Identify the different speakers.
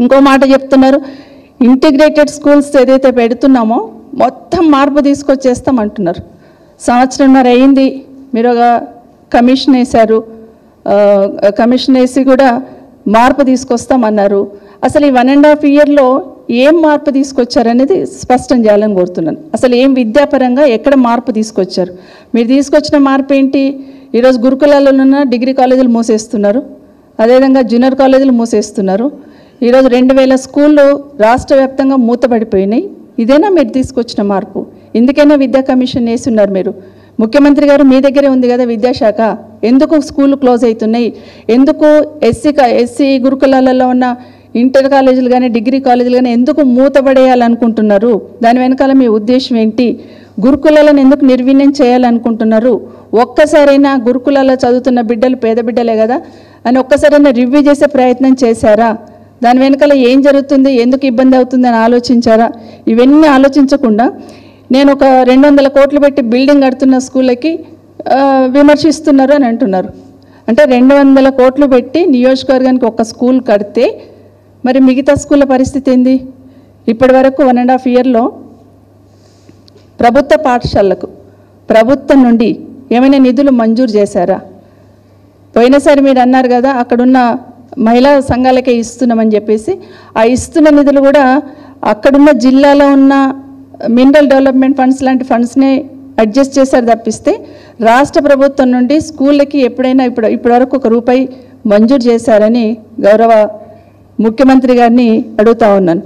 Speaker 1: ఇంకో మాట చెప్తున్నారు, ఇంటిగ్రేటెడ్ స్కూల్స్ ఏదైతే పెడుతున్నామో మొత్తం మార్పు తీసుకొచ్చేస్తాం అంటున్నారు. సంవత్సరంన్నర అయింది, మీరు ఒక కమిషన్ వేశారు, కమిషన్ వేసి కూడా మార్పు తీసుకొస్తామన్నారు. అసలు ఈ 1.5 ఇయర్లో ఏం మార్పు తీసుకొచ్చారనేది స్పష్టం చేయాలని కోరుతున్నాను. అసలు ఏం విద్యాపరంగా ఎక్కడ మార్పు తీసుకొచ్చారు? మీరు తీసుకొచ్చిన మార్పు ఏంటి? ఈరోజు గురుకులాల్లో ఉన్న డిగ్రీ కాలేజీలు మూసేస్తున్నారు, అదేవిధంగా జూనియర్ కాలేజీలు మూసేస్తున్నారు. ఈరోజు 2000 స్కూళ్ళు రాష్ట్ర వ్యాప్తంగా మూతపడిపోయినాయి. ఇదేనా మీరు తీసుకొచ్చిన మార్పు? ఎందుకైనా విద్యా కమిషన్ వేసి ఉన్నారు మీరు. ముఖ్యమంత్రి గారు మీ దగ్గరే ఉంది కదా విద్యాశాఖ, ఎందుకు స్కూళ్ళు క్లోజ్ అవుతున్నాయి? ఎందుకు ఎస్సీ గురుకులాలలో ఉన్న ఇంటర్ కాలేజీలు కానీ డిగ్రీ కాలేజీలు కానీ ఎందుకు మూతపడేయాలనుకుంటున్నారు? దాని వెనకాల మీ ఉద్దేశం ఏంటి? గురుకులాలను ఎందుకు నిర్వీర్యం చేయాలనుకుంటున్నారు? ఒక్కసారైనా గురుకులాల్లో చదువుతున్న బిడ్డలు పేద బిడ్డలే కదా అని ఒక్కసారైనా రివ్యూ చేసే ప్రయత్నం చేశారా? దాని వెనకాల ఏం జరుగుతుంది, ఎందుకు ఇబ్బంది అవుతుంది అని ఆలోచించారా? ఇవన్నీ ఆలోచించకుండా నేను ఒక 200 కోట్లు పెట్టి బిల్డింగ్ కడుతున్న స్కూళ్ళకి విమర్శిస్తున్నారు అని అంటున్నారు. అంటే 200 కోట్లు పెట్టి నియోజకవర్గానికి ఒక స్కూల్ కడితే మరి మిగతా స్కూళ్ళ పరిస్థితి ఏంది? ఇప్పటి వరకు 1.5 ఇయర్లో ప్రభుత్వ పాఠశాలకు ప్రభుత్వం నుండి ఏమైనా నిధులు మంజూరు చేశారా? పోయినసారి మీరు అన్నారు కదా అక్కడున్న మహిళా సంఘాలకే ఇస్తున్నామని చెప్పేసి, ఆ ఇస్తున్న నిధులు కూడా అక్కడున్న జిల్లాలో ఉన్న మినరల్ డెవలప్మెంట్ ఫండ్స్ లాంటి ఫండ్స్నే అడ్జస్ట్ చేశారు తప్పిస్తే రాష్ట్ర ప్రభుత్వం నుండి స్కూళ్ళకి ఎప్పుడైనా ఇప్పటివరకు ₹1 మంజూరు చేశారని గౌరవ ముఖ్యమంత్రి గారిని అడుగుతా ఉన్నాను.